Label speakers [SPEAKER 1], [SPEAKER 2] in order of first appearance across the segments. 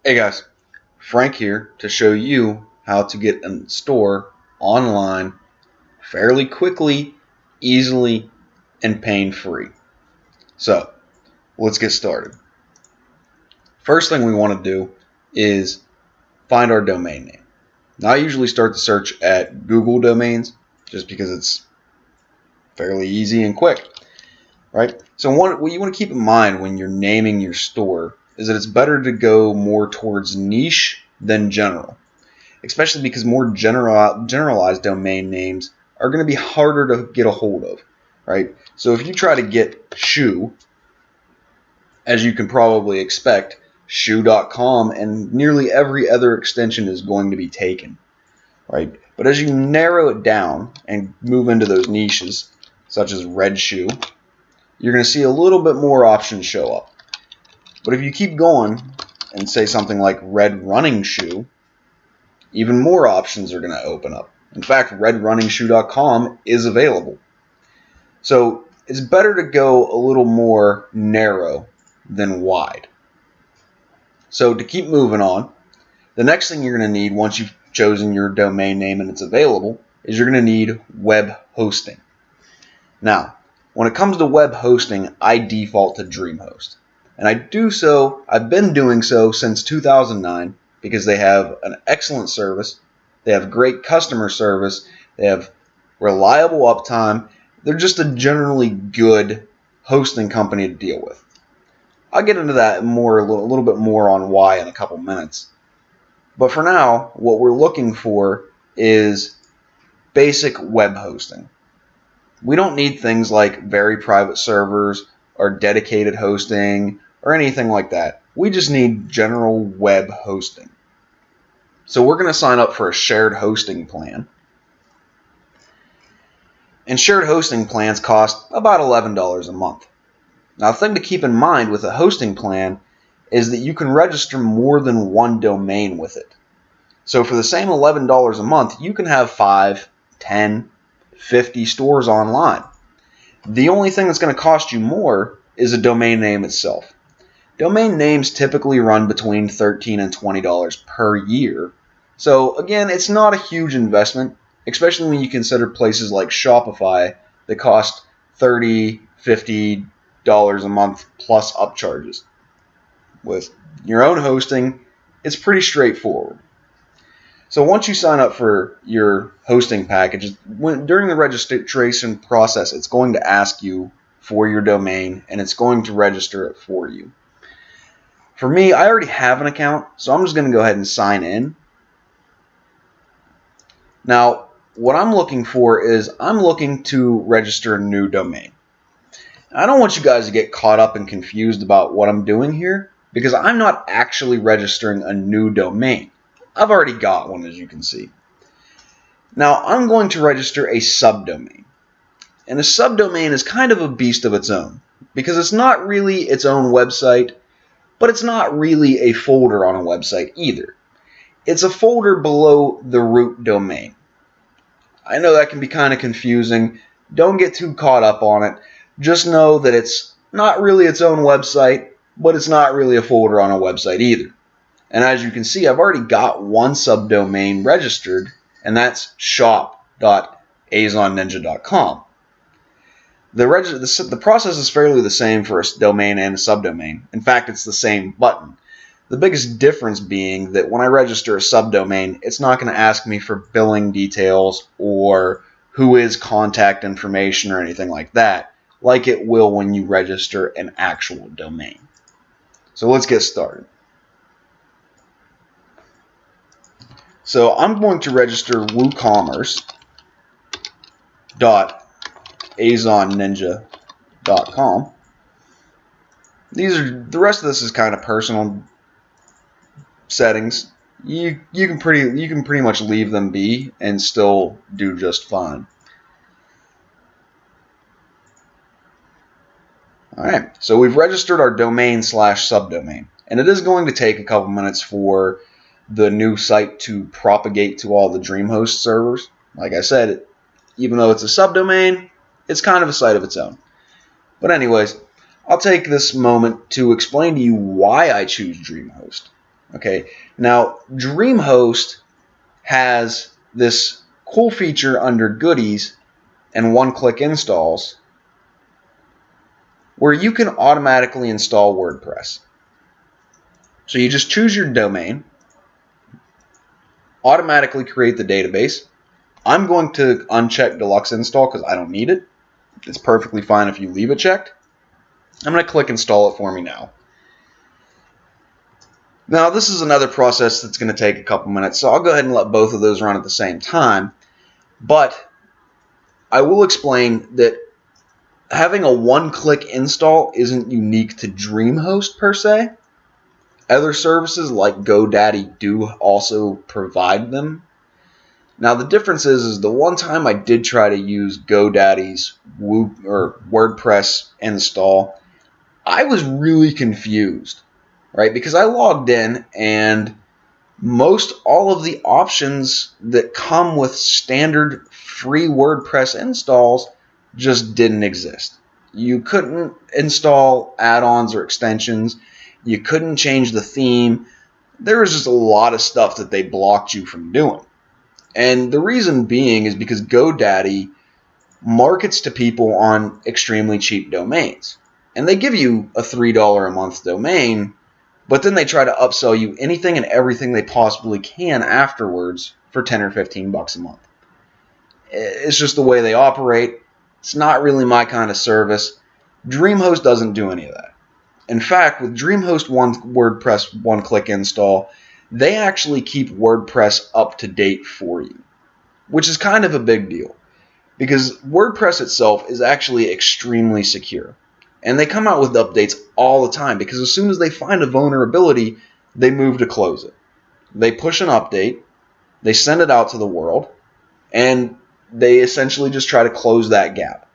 [SPEAKER 1] Hey guys, Frank here to show you how to get a store online fairly quickly, easily, and pain-free. So, let's get started. First thing we want to do is find our domain name. Now I usually start the search at Google domains just because it's fairly easy and quick, right? So what you want to keep in mind when you're naming your store is that it's better to go more towards niche than general. Especially because more generalized domain names are going to be harder to get a hold of, right? So if you try to get shoe, as you can probably expect, shoe.com and nearly every other extension is going to be taken, right? But as you narrow it down and move into those niches, such as red shoe, you're going to see a little bit more options show up. But if you keep going and say something like red running shoe, even more options are going to open up. In fact, redrunningshoe.com is available. So it's better to go a little more narrow than wide. So to keep moving on, the next thing you're going to need once you've chosen your domain name and it's available is you're going to need web hosting. Now, when it comes to web hosting, I default to DreamHost. And I've been doing so since 2009 because they have an excellent service. They have great customer service. They have reliable uptime. They're just a generally good hosting company to deal with. I'll get into that a little bit more on why in a couple minutes. But for now, what we're looking for is basic web hosting. We don't need things like very private servers or dedicated hosting or anything like that. We just need general web hosting. So we're going to sign up for a shared hosting plan. And shared hosting plans cost about $11 a month. Now, the thing to keep in mind with a hosting plan is that you can register more than one domain with it. So for the same $11 a month, you can have 5, 10, 50 stores online. The only thing that's going to cost you more is a domain name itself. Domain names typically run between $13 and $20 per year. So again, it's not a huge investment, especially when you consider places like Shopify that cost $30, $50 a month plus upcharges. With your own hosting, it's pretty straightforward. So once you sign up for your hosting package, during the registration process, it's going to ask you for your domain and it's going to register it for you. For me, I already have an account, so I'm just going to go ahead and sign in. Now, what I'm looking for is I'm looking to register a new domain. I don't want you guys to get caught up and confused about what I'm doing here because I'm not actually registering a new domain. I've already got one, as you can see. Now, I'm going to register a subdomain. And a subdomain is kind of a beast of its own because it's not really its own website, but it's not really a folder on a website either. It's a folder below the root domain. I know that can be kind of confusing. Don't get too caught up on it. Just know that it's not really its own website, but it's not really a folder on a website either. And as you can see, I've already got one subdomain registered, and that's shop.azonninja.com. The process is fairly the same for a domain and a subdomain. In fact, it's the same button. The biggest difference being that when I register a subdomain, it's not going to ask me for billing details or who is contact information or anything like that, like it will when you register an actual domain. So let's get started. So I'm going to register WooCommerce.azonninja.com. The rest of this is kind of personal settings. You can pretty much leave them be and still do just fine. All right, so we've registered our domain/subdomain, and it is going to take a couple minutes for the new site to propagate to all the DreamHost servers. Like I said, even though it's a subdomain, it's kind of a site of its own. But anyways, I'll take this moment to explain to you why I choose DreamHost. Okay, now DreamHost has this cool feature under goodies and one-click installs where you can automatically install WordPress. So you just choose your domain, automatically create the database. I'm going to uncheck deluxe install because I don't need it. It's perfectly fine if you leave it checked. I'm going to click install it for me now. Now this is another process that's going to take a couple minutes, so I'll go ahead and let both of those run at the same time. But I will explain that having a one-click install isn't unique to DreamHost per se. Other services like GoDaddy do also provide them. Now the difference is the one time I did try to use GoDaddy's WordPress install, I was really confused, right? Because I logged in and most all of the options that come with standard free WordPress installs just didn't exist. You couldn't install add-ons or extensions. You couldn't change the theme. There was just a lot of stuff that they blocked you from doing. And the reason being is because GoDaddy markets to people on extremely cheap domains. And they give you a $3 a month domain, but then they try to upsell you anything and everything they possibly can afterwards for 10 or 15 bucks a month. It's just the way they operate. It's not really my kind of service. DreamHost doesn't do any of that. In fact, with DreamHost WordPress one-click install, they actually keep WordPress up to date for you, which is kind of a big deal because WordPress itself is actually extremely secure. And they come out with updates all the time because as soon as they find a vulnerability, they move to close it. They push an update, they send it out to the world, and they essentially just try to close that gap.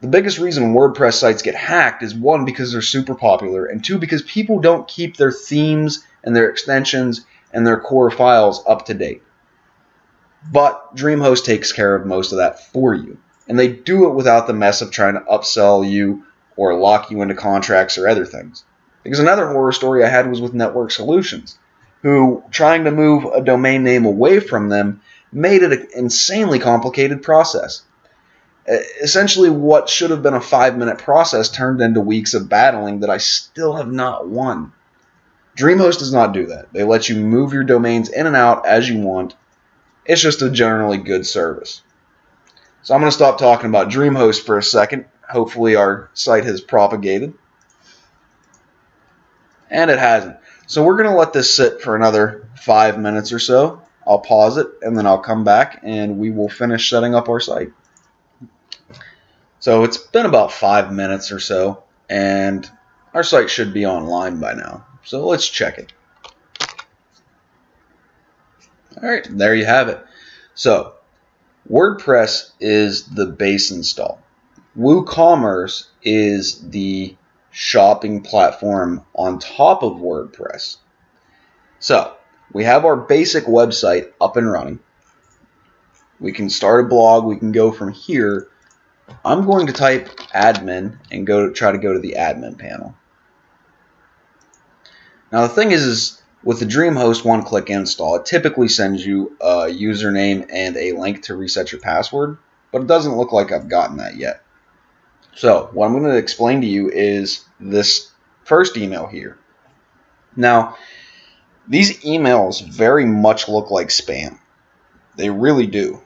[SPEAKER 1] The biggest reason WordPress sites get hacked is one, because they're super popular, and two, because people don't keep their themes and their extensions and their core files up to date. But DreamHost takes care of most of that for you. And they do it without the mess of trying to upsell you or lock you into contracts or other things. Because another horror story I had was with Network Solutions, who, trying to move a domain name away from them, made it an insanely complicated process. Essentially, what should have been a 5-minute process turned into weeks of battling that I still have not won. DreamHost does not do that. They let you move your domains in and out as you want. It's just a generally good service. So I'm going to stop talking about DreamHost for a second. Hopefully our site has propagated. And it hasn't. So we're going to let this sit for another 5 minutes or so. I'll pause it and then I'll come back and we will finish setting up our site. So it's been about 5 minutes or so and our site should be online by now. So let's check it. All right, there you have it. So WordPress is the base install. WooCommerce is the shopping platform on top of WordPress. So we have our basic website up and running. We can start a blog. We can go from here. I'm going to type admin and try to go to the admin panel. Now the thing is with the DreamHost one-click install, it typically sends you a username and a link to reset your password, but it doesn't look like I've gotten that yet. So what I'm going to explain to you is this first email here. Now, these emails very much look like spam. They really do.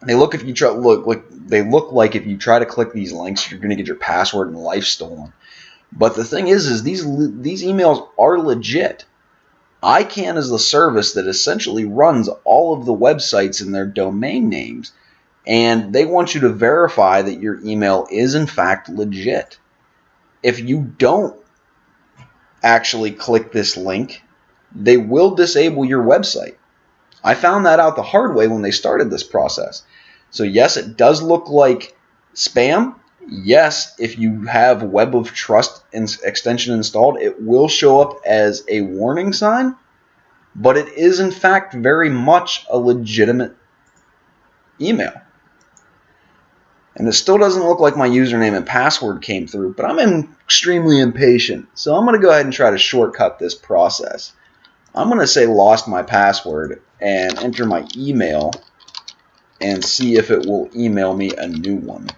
[SPEAKER 1] They look like if you try to click these links, you're going to get your password and life stolen. But the thing is these emails are legit. ICANN is the service that essentially runs all of the websites and their domain names, and they want you to verify that your email is in fact legit. If you don't actually click this link, they will disable your website. I found that out the hard way when they started this process. So yes, it does look like spam. Yes, if you have Web of Trust extension installed, it will show up as a warning sign, but it is in fact very much a legitimate email. And it still doesn't look like my username and password came through, but I'm extremely impatient. So I'm going to go ahead and try to shortcut this process. I'm going to say lost my password and enter my email and see if it will email me a new one.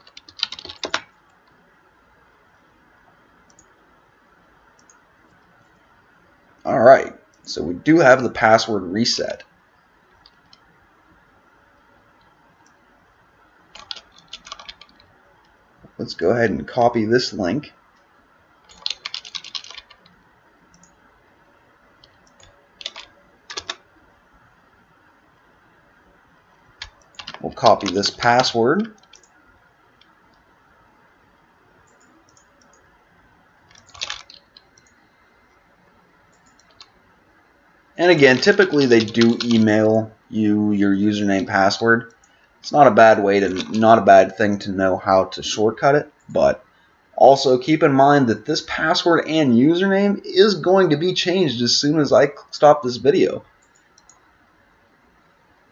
[SPEAKER 1] Alright, so we do have the password reset. Let's go ahead and copy this link. We'll copy this password. And again, typically they do email you your username password. It's not a bad thing to know how to shortcut it, but also keep in mind that this password and username is going to be changed as soon as I stop this video.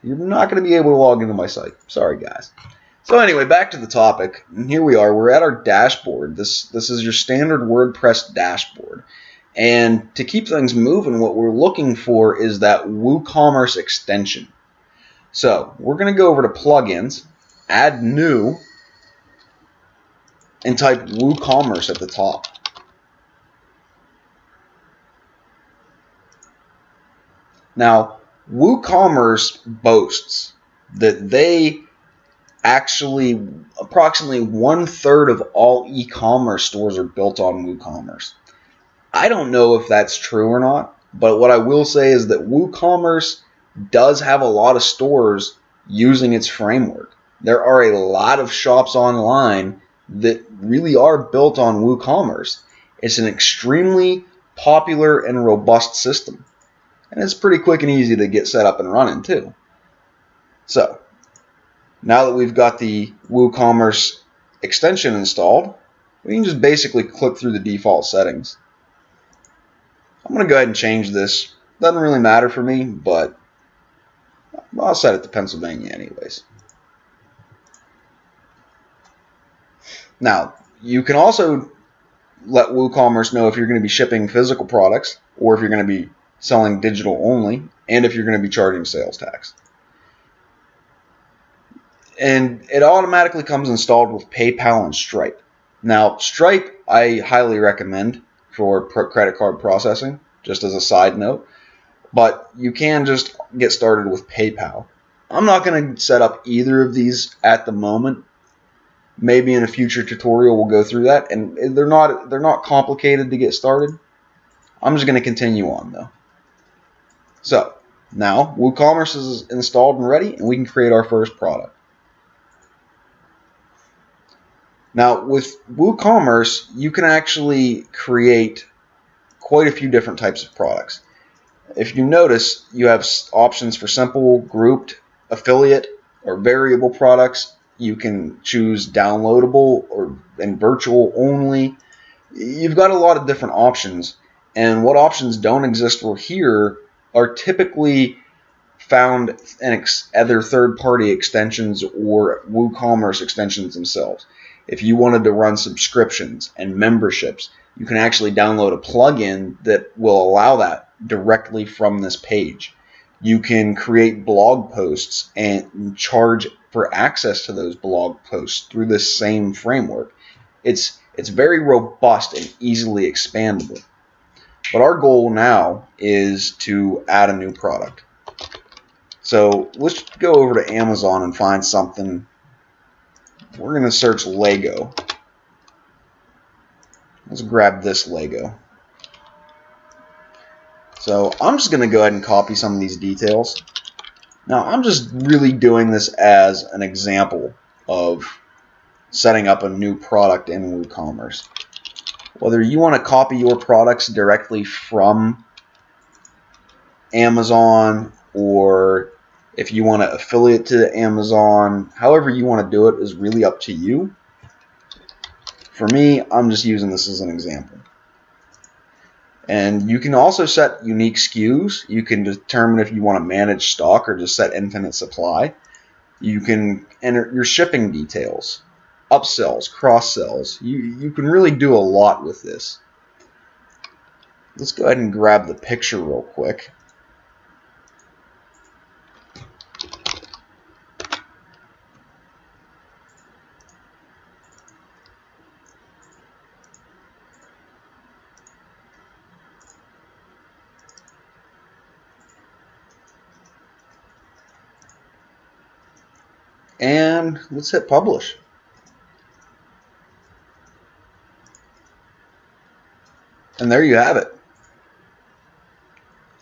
[SPEAKER 1] You're not going to be able to log into my site. Sorry, guys. So anyway, back to the topic. And here we are. We're at our dashboard. This is your standard WordPress dashboard. And to keep things moving, what we're looking for is that WooCommerce extension. So we're going to go over to plugins, add new, and type WooCommerce at the top. Now, WooCommerce boasts that they actually, approximately 1/3 of all e-commerce stores are built on WooCommerce. I don't know if that's true or not, but what I will say is that WooCommerce does have a lot of stores using its framework. There are a lot of shops online that really are built on WooCommerce. It's an extremely popular and robust system, and it's pretty quick and easy to get set up and running too. So, now that we've got the WooCommerce extension installed, we can just basically click through the default settings. I'm going to go ahead and change this. Doesn't really matter for me, but I'll set it to Pennsylvania anyways. Now, you can also let WooCommerce know if you're going to be shipping physical products or if you're going to be selling digital only and if you're going to be charging sales tax. And it automatically comes installed with PayPal and Stripe. Now, Stripe I highly recommend for credit card processing, just as a side note. But you can just get started with PayPal. I'm not going to set up either of these at the moment. Maybe in a future tutorial we'll go through that, and they're not complicated to get started. I'm just going to continue on though. So now WooCommerce is installed and ready, and we can create our first product. Now with WooCommerce, you can actually create quite a few different types of products. If you notice, you have options for simple, grouped, affiliate, or variable products. You can choose downloadable and virtual only. You've got a lot of different options, and what options don't exist for here are typically found in other third-party extensions or WooCommerce extensions themselves. If you wanted to run subscriptions and memberships, you can actually download a plugin that will allow that directly from this page. You can create blog posts and charge for access to those blog posts through this same framework. It's very robust and easily expandable. But our goal now is to add a new product. So let's go over to Amazon and find something. We're going to search Lego. Let's grab this Lego. So I'm just going to go ahead and copy some of these details. Now I'm just really doing this as an example of setting up a new product in WooCommerce. Whether you want to copy your products directly from Amazon or if you want to affiliate to Amazon, however you want to do it is really up to you. For me, I'm just using this as an example. And you can also set unique SKUs. You can determine if you want to manage stock or just set infinite supply. You can enter your shipping details, upsells, cross-sells. You can really do a lot with this. Let's go ahead and grab the picture real quick. and let's hit publish. And there you have it.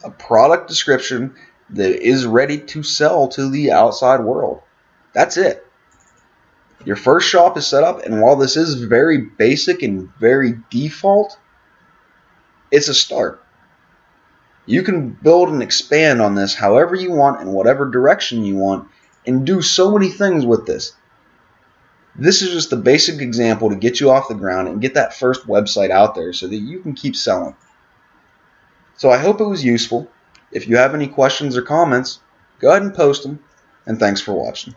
[SPEAKER 1] A product description that is ready to sell to the outside world. That's it. Your first shop is set up, and while this is very basic and very default, it's a start. You can build and expand on this however you want, in whatever direction you want, and do so many things with this. This is just a basic example to get you off the ground and get that first website out there so that you can keep selling. So I hope it was useful. If you have any questions or comments, go ahead and post them, and thanks for watching.